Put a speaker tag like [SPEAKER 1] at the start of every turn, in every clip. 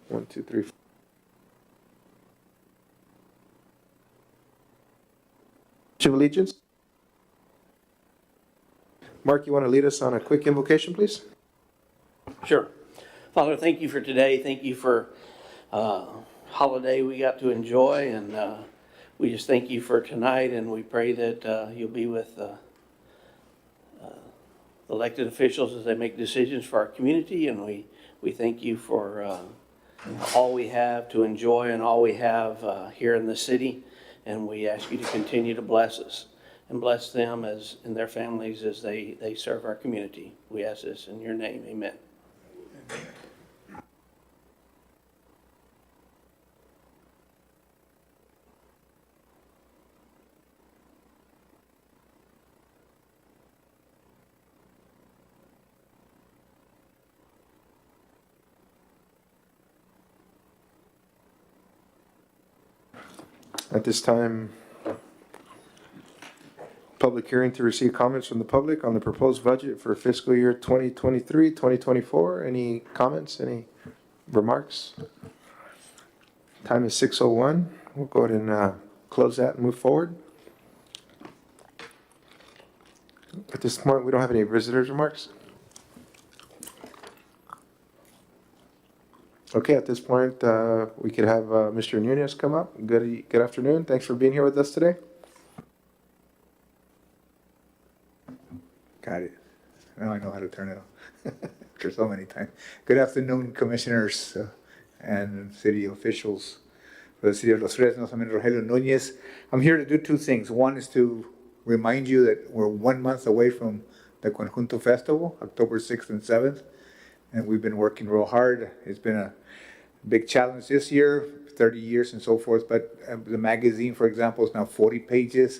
[SPEAKER 1] One, two, three. Pledge of allegiance. Mark, you want to lead us on a quick invocation, please?
[SPEAKER 2] Sure. Father, thank you for today. Thank you for holiday we got to enjoy, and we just thank you for tonight, and we pray that you'll be with elected officials as they make decisions for our community, and we thank you for all we have to enjoy and all we have here in the city, and we ask you to continue to bless us and bless them as and their families as they serve our community. We ask this in your name, amen.
[SPEAKER 1] At this time, public hearing to receive comments from the public on the proposed budget for fiscal year 2023, 2024. Any comments, any remarks? Time is 6:01. We'll go ahead and close that and move forward. At this point, we don't have any visitors' remarks. Okay, at this point, we could have Mr. Nunez come up. Good afternoon. Thanks for being here with us today.
[SPEAKER 3] Got it. Now I know how to turn it on after so many times. Good afternoon, commissioners and city officials for the city of Los Fresnos. I'm Rogelio Nunez. I'm here to do two things. One is to remind you that we're 1 month away from the Conjunto Festival, October 6th and 7th, and we've been working real hard. It's been a big challenge this year, 30 years and so forth, but the magazine, for example, is now 40 pages.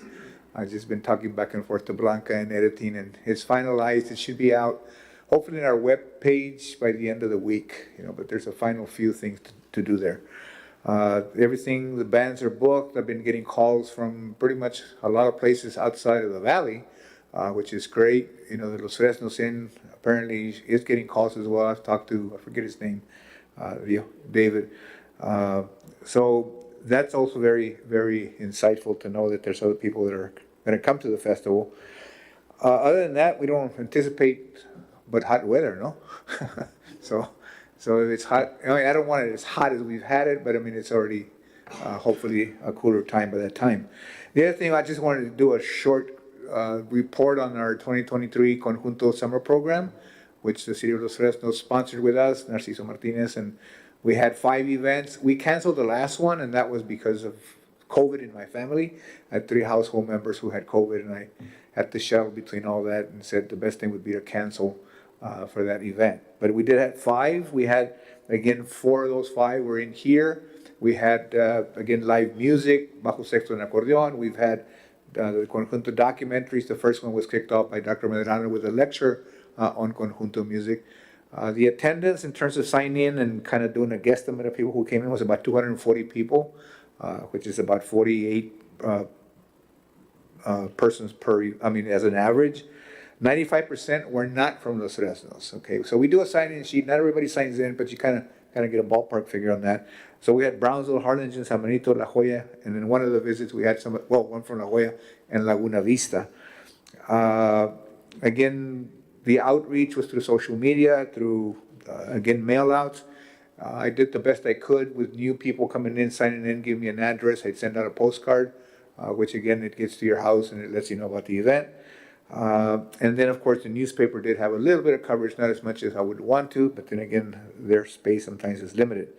[SPEAKER 3] I've just been talking back and forth to Blanca and editing, and it's finalized. It should be out hopefully in our web page by the end of the week, but there's a final few things to do there. Everything, the bands are booked. I've been getting calls from pretty much a lot of places outside of the valley, which is great. The Los Fresnos Inn apparently is getting calls as well. I've talked to, I forget his name, David. So that's also very, very insightful to know that there's other people that are going to come to the festival. Other than that, we don't anticipate but hot weather, no? So if it's hot, I don't want it as hot as we've had it, but it's already hopefully a cooler time by that time. The other thing, I just wanted to do a short report on our 2023 Conjunto Summer Program, which the City of Los Fresnos sponsored with us, Narciso Martinez, and we had 5 events. We canceled the last one, and that was because of COVID in my family. I had 3 household members who had COVID, and I had to shuttle between all that and said the best thing would be to cancel for that event. But we did have 5. We had, again, 4 of those 5 were in here. We had, again, live music, Bajo Sexto and Accordeon. We've had the Conjunto documentaries. The first one was kicked off by Dr. Medrano with a lecture on Conjunto music. The attendance in terms of signing in and kind of doing a guesstimate of people who came in was about 240 people, which is about 48 persons as an average. 95% were not from Los Fresnos. Okay, so we do a sign-in sheet. Not everybody signs in, but you kind of get a ballpark figure on that. So we had Brownsville, Harlingen, San Benito, La Jolla, and then one of the visits we had one from La Jolla and Laguna Vista. Again, the outreach was through social media, through, again, mail-outs. I did the best I could with new people coming in, signing in, giving me an address. I'd send out a postcard, which, again, it gets to your house and it lets you know about the event. And then, of course, the newspaper did have a little bit of coverage, not as much as I would want to, but then again, their space sometimes is limited.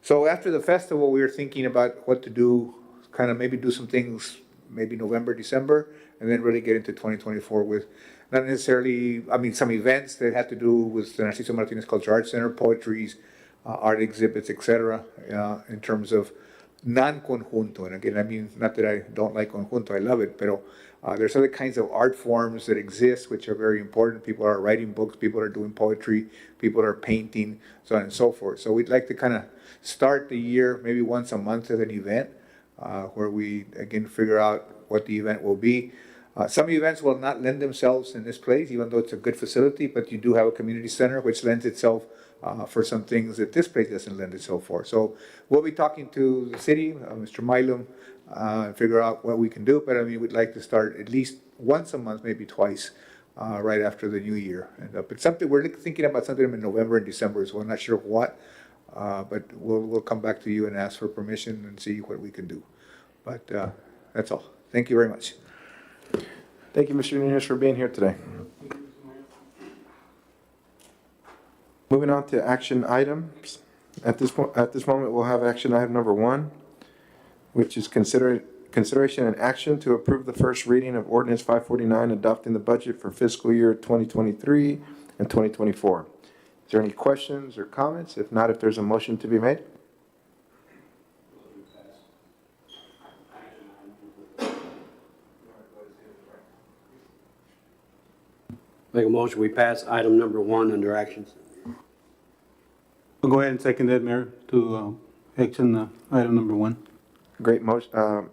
[SPEAKER 3] So after the festival, we were thinking about what to do, kind of maybe do some things, maybe November, December, and then really get into 2024 with not necessarily, some events that had to do with the Narciso Martinez Cultural Arts Center, poetries, art exhibits, etc., in terms of non-conjunto. And again, not that I don't like conjunto, I love it, but there's other kinds of art forms that exist which are very important. People are writing books, people are doing poetry, people are painting, so on and so forth. So we'd like to kind of start the year maybe once a month as an event where we, again, figure out what the event will be. Some events will not lend themselves in this place, even though it's a good facility, but you do have a community center which lends itself for some things that this place doesn't lend itself for. So we'll be talking to the city, Mr. Mylum, and figure out what we can do. But I mean, we'd like to start at least once a month, maybe twice, right after the new year. But something, we're thinking about something in November and December, so I'm not sure what. But we'll come back to you and ask for permission and see what we can do. But that's all. Thank you very much.
[SPEAKER 1] Thank you, Mr. Nunez, for being here today. Moving on to action items. At this moment, we'll have action item number 1, which is consideration and action to approve the first reading of ordinance 549, adopting the budget for fiscal year 2023 and 2024. Is there any questions or comments? If not, if there's a motion to be made?
[SPEAKER 4] Make a motion, we pass item number 1 under actions.
[SPEAKER 5] I'll go ahead and second that, Mayor, to action item number 1.
[SPEAKER 1] Great.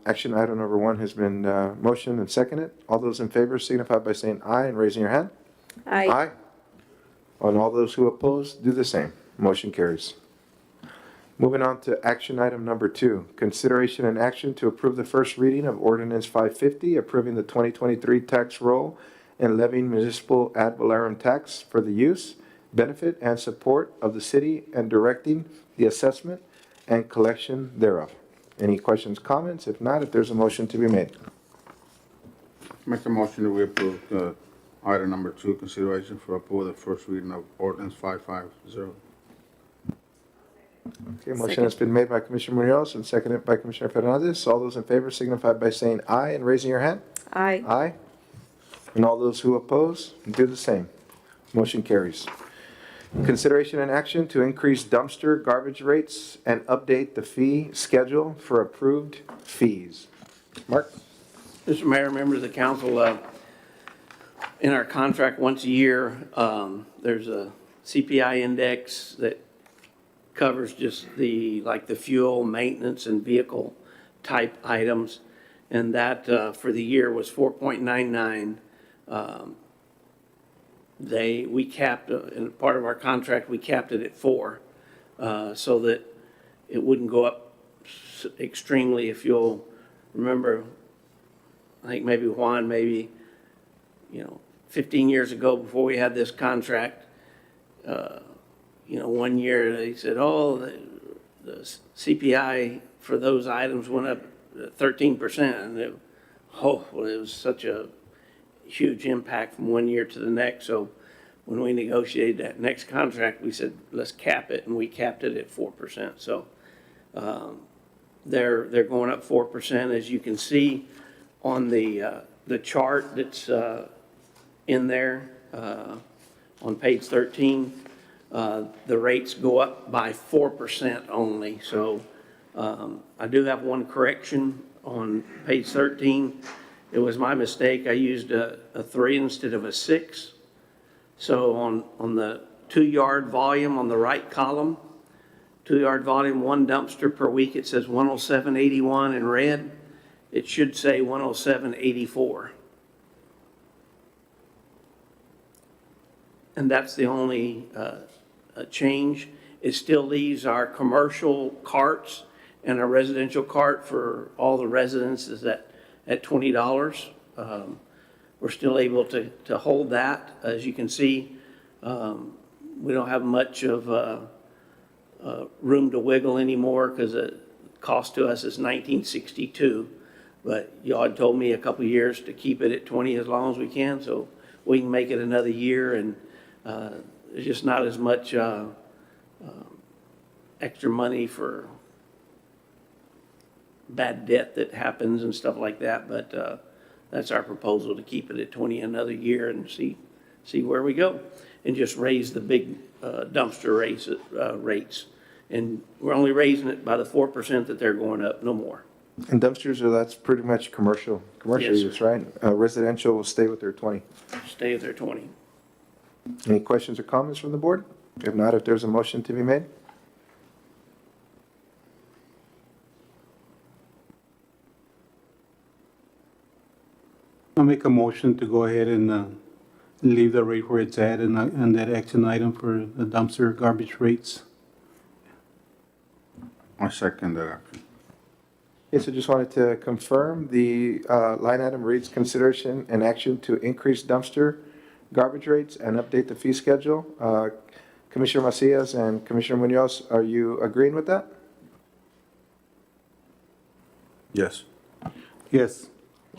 [SPEAKER 1] Action item number 1 has been motioned and seconded. All those in favor signify by saying aye and raising your hand. Aye. And all those who oppose, do the same. Motion carries. Moving on to action item number 2, consideration and action to approve the first reading of ordinance 550, approving the 2023 tax roll and levying municipal ad valorem tax for the use, benefit, and support of the city and directing the assessment and collection thereof. Any questions, comments? If not, if there's a motion to be made.
[SPEAKER 6] Make a motion that we approve item number 2, consideration for approval of the first reading of ordinance 550.
[SPEAKER 1] Okay, motion has been made by Commissioner Munoz and seconded by Commissioner Fernandez. All those in favor signify by saying aye and raising your hand.
[SPEAKER 7] Aye.
[SPEAKER 1] Aye. And all those who oppose, do the same. Motion carries. Consideration and action to increase dumpster garbage rates and update the fee schedule for approved fees. Mark?
[SPEAKER 2] Mr. Mayor, members of the council, in our contract once a year, there's a CPI index that covers just like the fuel, maintenance, and vehicle type items. And that for the year was 4.99. We capped, in part of our contract, we capped it at 4, so that it wouldn't go up extremely. If you'll remember, I think maybe Juan, 15 years ago, before we had this contract, 1 year they said, oh, the CPI for those items went up 13%, and it was such a huge impact from 1 year to the next. So when we negotiated that next contract, we said, let's cap it, and we capped it at 4%. So they're going up 4%, as you can see on the chart that's in there on page 13. The rates go up by 4% only. So I do have one correction on page 13. It was my mistake. I used a 3 instead of a 6. So on the 2-yard volume on the right column, 2-yard volume, 1 dumpster per week, it says 107.81 in red. It should say 107.84. And that's the only change. It still leaves our commercial carts and our residential cart for all the residences at $20. We're still able to hold that. As you can see, we don't have much of room to wiggle anymore because the cost to us is $19.62. But y'all had told me a couple of years to keep it at 20 as long as we can, so we can make it another year. And there's just not as much extra money for bad debt that happens and stuff like that. But that's our proposal, to keep it at 20 another year and see where we go, and just raise the big dumpster rates. And we're only raising it by the 4% that they're going up, no more.
[SPEAKER 1] And dumpsters, that's pretty much commercial
[SPEAKER 2] Yes,
[SPEAKER 1] use, right? Residential will stay with their 20.
[SPEAKER 2] Stay at their 20.
[SPEAKER 1] Any questions or comments from the board? If not, if there's a motion to be made?
[SPEAKER 5] I'll make a motion to go ahead and leave the rate where it's at and that action item for the dumpster garbage rates.
[SPEAKER 6] I second that action.
[SPEAKER 1] Yes, I just wanted to confirm the line item reads consideration and action to increase dumpster garbage rates and update the fee schedule. Commissioner Macias and Commissioner Munoz, are you agreeing with that?
[SPEAKER 6] Yes.
[SPEAKER 5] Yes.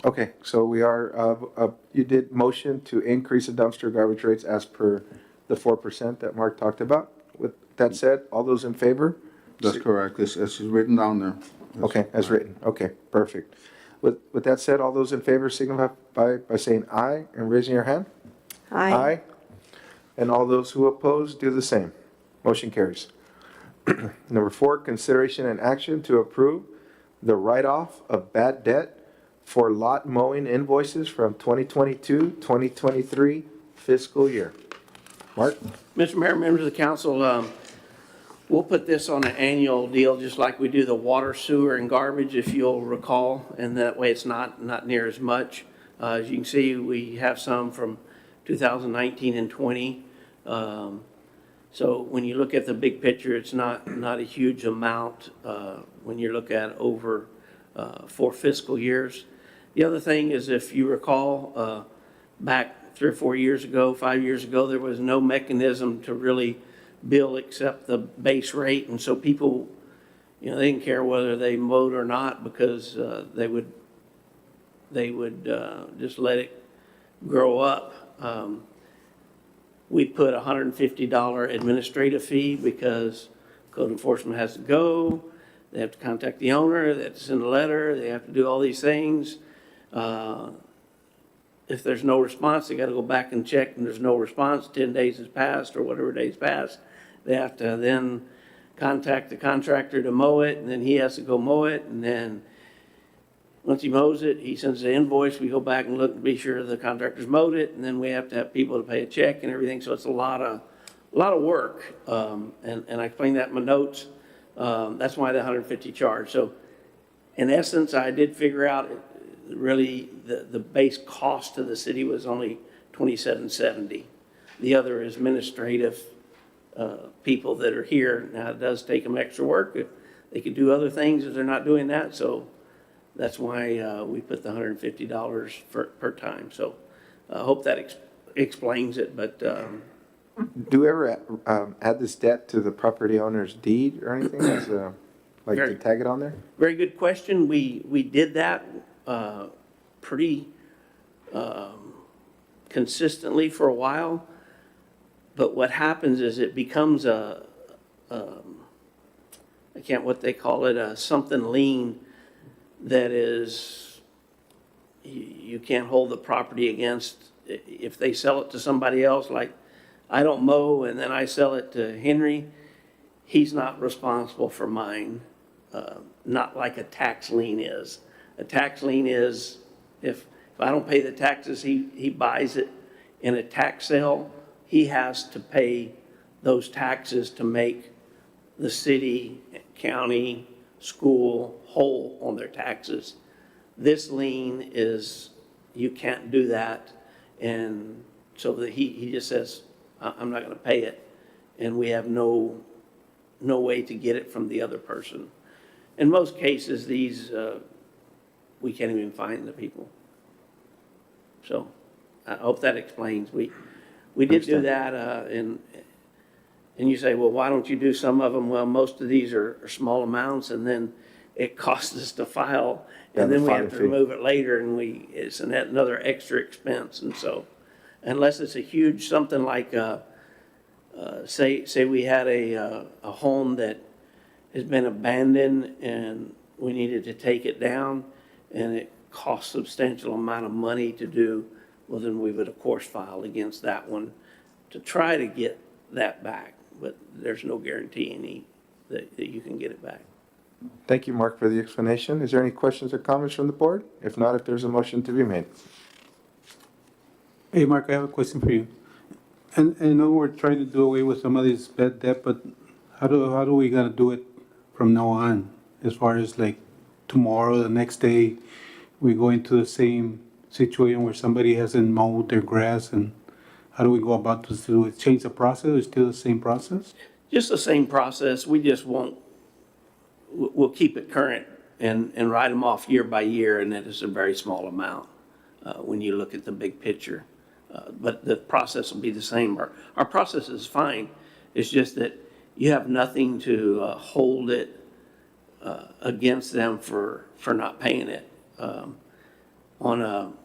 [SPEAKER 1] Okay, so we are, you did motion to increase the dumpster garbage rates as per the 4% that Mark talked about. With that said, all those in favor?
[SPEAKER 6] That's correct. It's written down there.
[SPEAKER 1] Okay, as written. Okay, perfect. With that said, all those in favor signify by saying aye and raising your hand. Aye. And all those who oppose, do the same. Motion carries. Number 4, consideration and action to approve the write-off of bad debt for lot mowing invoices from 2022-2023 fiscal year. Mark?
[SPEAKER 2] Mr. Mayor, members of the council, we'll put this on an annual deal, just like we do the water, sewer, and garbage, if you'll recall, and that way it's not near as much. As you can see, we have some from 2019 and 20. So when you look at the big picture, it's not a huge amount when you look at over 4 fiscal years. The other thing is, if you recall, back 3 or 4 years ago, 5 years ago, there was no mechanism to really bill except the base rate, and so people, they didn't care whether they mowed or not, because they would just let it grow up. We put a $150 administrative fee because code enforcement has to go, they have to contact the owner, they have to send a letter, they have to do all these things. If there's no response, they got to go back and check, and there's no response, 10 days has passed or whatever days passed. They have to then contact the contractor to mow it, and then he has to go mow it, and then once he mows it, he sends the invoice, we go back and look to be sure the contractor's mowed it, and then we have to have people to pay a check and everything, so it's a lot of work. And I explained that in my notes. That's why the 150 charge. So in essence, I did figure out really the base cost to the city was only $27.70. The other is administrative people that are here. Now, it does take them extra work. They could do other things if they're not doing that, so that's why we put the $150 per time. So I hope that explains it, but
[SPEAKER 1] Do we ever add this debt to the property owner's deed or anything, as like to tag it on there?
[SPEAKER 2] very good question. We did that pretty consistently for a while, but what happens is it becomes what they call it, a something lien that is, you can't hold the property against. If they sell it to somebody else, like I don't mow and then I sell it to Henry, he's not responsible for mine, not like a tax lien is. A tax lien is, if I don't pay the taxes, he buys it in a tax sale, he has to pay those taxes to make the city, county, school whole on their taxes. This lien is, you can't do that, and so that he just says, I'm not going to pay it, and we have no way to get it from the other person. In most cases, these we can't even find the people. So I hope that explains. We did do that, and you say, well, why don't you do some of them? Well, most of these are small amounts, and then it costs us to file, and then we have to remove it later, and it's another extra expense. And so unless it's a huge something like, say we had a home that has been abandoned and we needed to take it down, and it costs substantial amount of money to do, well, then we would of course file against that one to try to get that back, but there's no guarantee that you can get it back.
[SPEAKER 1] Thank you, Mark, for the explanation. Is there any questions or comments from the board? If not, if there's a motion to be made.
[SPEAKER 5] Hey, Mark, I have a question for you. And I know we're trying to do away with some of this bad debt, but how do we gonna do it from now on? As far as like tomorrow, the next day, we go into the same situation where somebody hasn't mowed their grass and how do we go about this? Do we change the process, or still the same process?
[SPEAKER 2] Just the same process, we just won't, we'll keep it current and write them off year by year, and it is a very small amount when you look at the big picture. But the process will be the same. Our process is fine. It's just that you have nothing to hold it against them for not paying it. On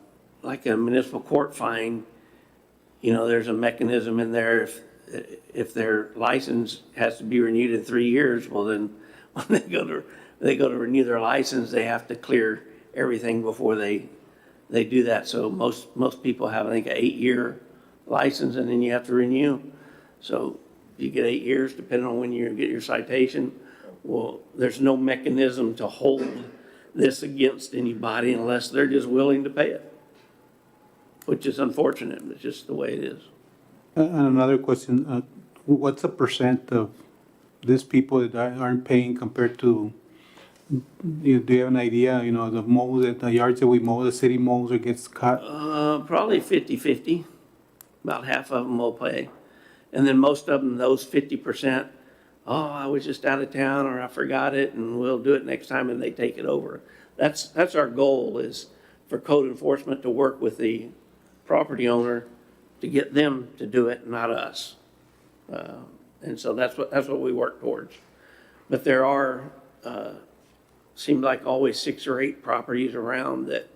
[SPEAKER 2] like a municipal court fine, there's a mechanism in there. If their license has to be renewed in 3 years, well then, when they go to renew their license, they have to clear everything before they do that. So most people have, I think, an 8-year license, and then you have to renew. So you get 8 years, depending on when you get your citation. Well, there's no mechanism to hold this against anybody unless they're just willing to pay it, which is unfortunate. It's just the way it is.
[SPEAKER 5] And another question, what's the percent of these people that aren't paying compared to, do you have an idea, the yards that we mow, the city mows or gets cut?
[SPEAKER 2] Probably 50-50. About half of them will pay. And then most of them, those 50%, oh, I was just out of town, or I forgot it, and we'll do it next time, and they take it over. That's our goal, is for code enforcement to work with the property owner to get them to do it, not us. And so that's what we work towards. But there are, seem like always 6 or 8 properties around that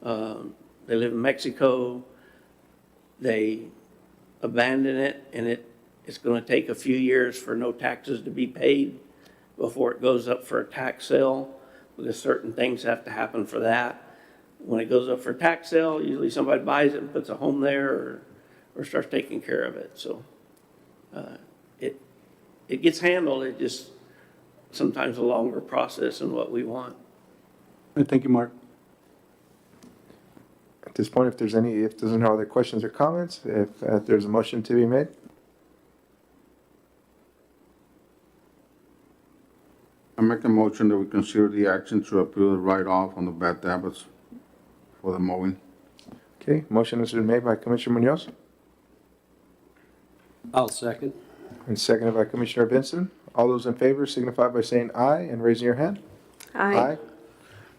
[SPEAKER 2] they live in Mexico, they abandon it, and it's going to take a few years for no taxes to be paid before it goes up for a tax sale, because certain things have to happen for that. When it goes up for a tax sale, usually somebody buys it and puts a home there or starts taking care of it. So it gets handled. It just sometimes a longer process than what we want.
[SPEAKER 5] Thank you, Mark.
[SPEAKER 1] At this point, if there's no other questions or comments, if there's a motion to be made.
[SPEAKER 6] I make a motion that we consider the action to approve the write-off on the bad debts for the mowing.
[SPEAKER 1] Okay, motion has been made by Commissioner Munoz
[SPEAKER 4] I'll second.
[SPEAKER 1] and seconded by Commissioner Benson. All those in favor signify by saying aye and raising your hand.
[SPEAKER 7] Aye.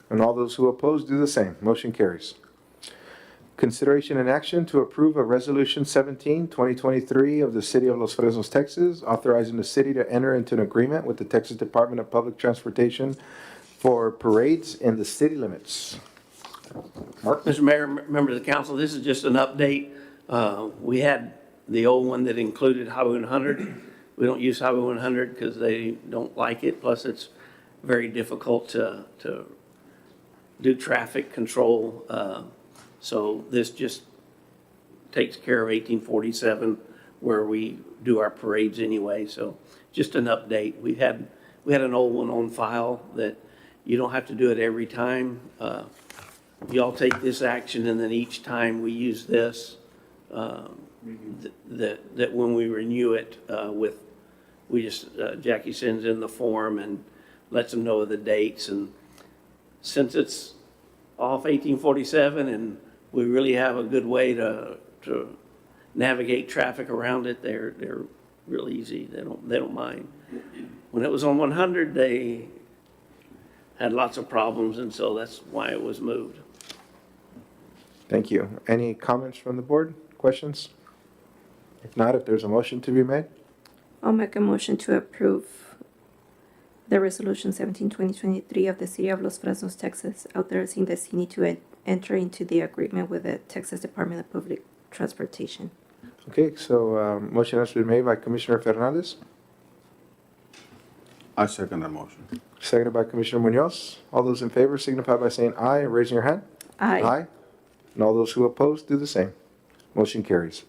[SPEAKER 1] And all those who oppose do the same. Motion carries. Consideration and action to approve a Resolution 17, 2023 of the City of Los Fresnos, Texas, authorizing the city to enter into an agreement with the Texas Department of Public Transportation for parades in the city limits. Mark?
[SPEAKER 2] Mr. Mayor, members of the council, this is just an update. We had the old one that included Highway 100. We don't use Highway 100 because they don't like it. Plus, it's very difficult to do traffic control. So this just takes care of 1847, where we do our parades anyway. So just an update. We had an old one on file that you don't have to do it every time. Y'all take this action, and then each time we use this, that when we renew it Jackie sends in the form and lets them know the dates. And since it's off 1847 and we really have a good way to navigate traffic around it, they're real easy. They don't mind. When it was on 100, they had lots of problems, and so that's why it was moved.
[SPEAKER 1] Thank you. Any comments from the board? Questions? If not, if there's a motion to be made.
[SPEAKER 7] I'll make a motion to approve the Resolution 17, 2023 of the City of Los Fresnos, Texas, authorizing the city to enter into the agreement with the Texas Department of Public Transportation.
[SPEAKER 1] Okay, so motion has been made by Commissioner Fernandez,
[SPEAKER 6] I second that motion.
[SPEAKER 1] seconded by Commissioner Munoz. All those in favor signify by saying aye and raising your hand.
[SPEAKER 7] Aye.
[SPEAKER 1] And all those who oppose do the same. Motion carries.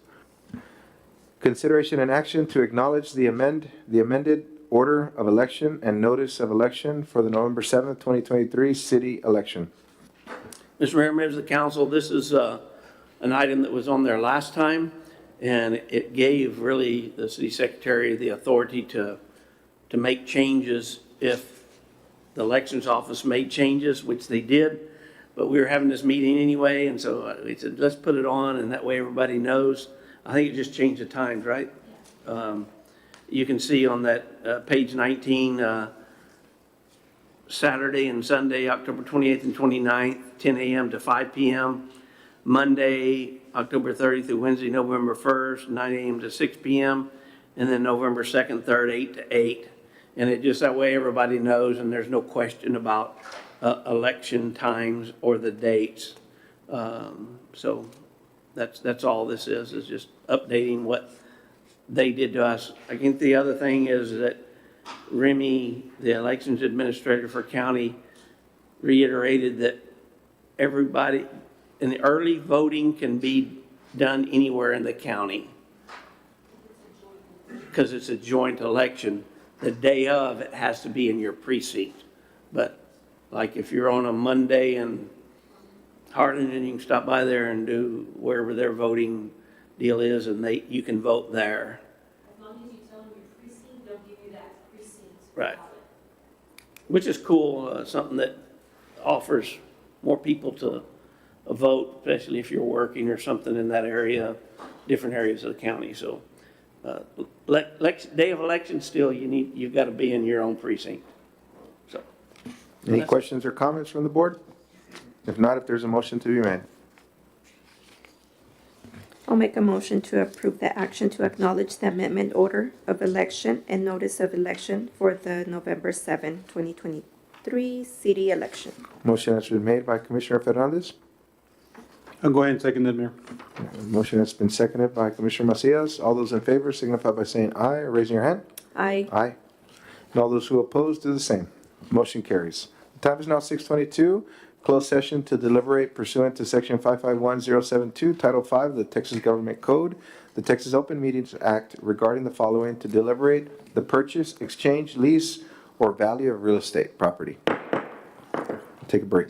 [SPEAKER 1] Consideration and action to acknowledge the amended order of election and notice of election for the November 7th, 2023 city election.
[SPEAKER 2] Mr. Mayor, members of the council, this is an item that was on there last time, and it gave really the city secretary the authority to make changes if the elections office made changes, which they did. But we were having this meeting anyway, and so we said, let's put it on, and that way everybody knows. I think it just changed the times, right? You can see on that page 19, Saturday and Sunday, October 28th and 29th, 10 a.m. to 5 p.m. Monday, October 30th through Wednesday, November 1st, 9 a.m. to 6 p.m. And then November 2nd, 3rd, 8 to 8. And it just, that way everybody knows and there's no question about election times or the dates. So that's all this is just updating what they did to us. I think the other thing is that Remy, the elections administrator for county, reiterated that everybody, and the early voting can be done anywhere in the county because it's a joint election. The day of, it has to be in your precinct. But like if you're on a Monday in Harlingen, you can stop by there and do wherever their voting deal is, and you can vote there.
[SPEAKER 8] As long as you tell them your precinct, they'll give you that precinct.
[SPEAKER 2] Right.
[SPEAKER 8] ballot.
[SPEAKER 2] Which is cool, something that offers more people to vote, especially if you're working or something in that area, different areas of the county. So, day of election, still, you've got to be in your own precinct. So,
[SPEAKER 1] Any questions or comments from the board? If not, if there's a motion to be made.
[SPEAKER 7] I'll make a motion to approve the action to acknowledge the amendment order of election and notice of election for the November 7, 2023 city election.
[SPEAKER 1] Motion has been made by Commissioner Fernandez.
[SPEAKER 5] I'll go ahead and second that, Mayor.
[SPEAKER 1] Motion has been seconded by Commissioner Macias. All those in favor signify by saying aye or raising your hand.
[SPEAKER 7] Aye.
[SPEAKER 1] Aye. And all those who oppose do the same. Motion carries. The time is now 6:22. Closed session to deliberate pursuant to Section 551072, Title 5 of the Texas Government Code, the Texas Open Meetings Act regarding the following: to deliberate the purchase, exchange, lease, or value of real estate property. Take a break.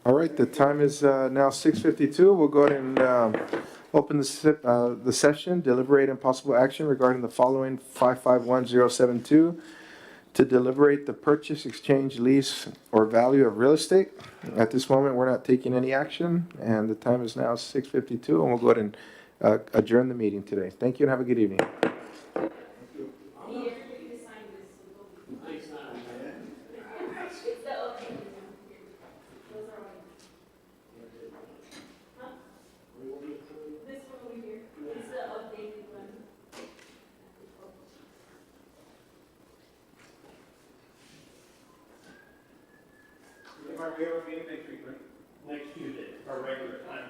[SPEAKER 1] All right, the time is now 6:52. We'll go ahead and open the session, deliberate and possible action regarding the following 551072, to deliberate the purchase, exchange, lease, or value of real estate. At this moment, we're not taking any action, and the time is now 6:52, and we'll go ahead and adjourn the meeting today. Thank you and have a good evening.
[SPEAKER 8] It's the updated one. Those are all. Huh? This one over here, it's the updated one.
[SPEAKER 2] Next Tuesday, our regular time.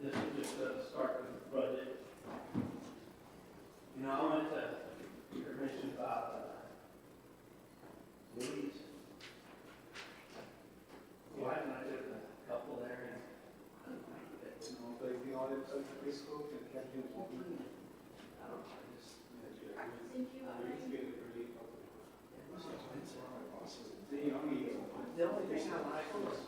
[SPEAKER 2] This is just the start of the budget. You know, I went to your mission about Louise. Well, I did a couple there and. The only thing I like was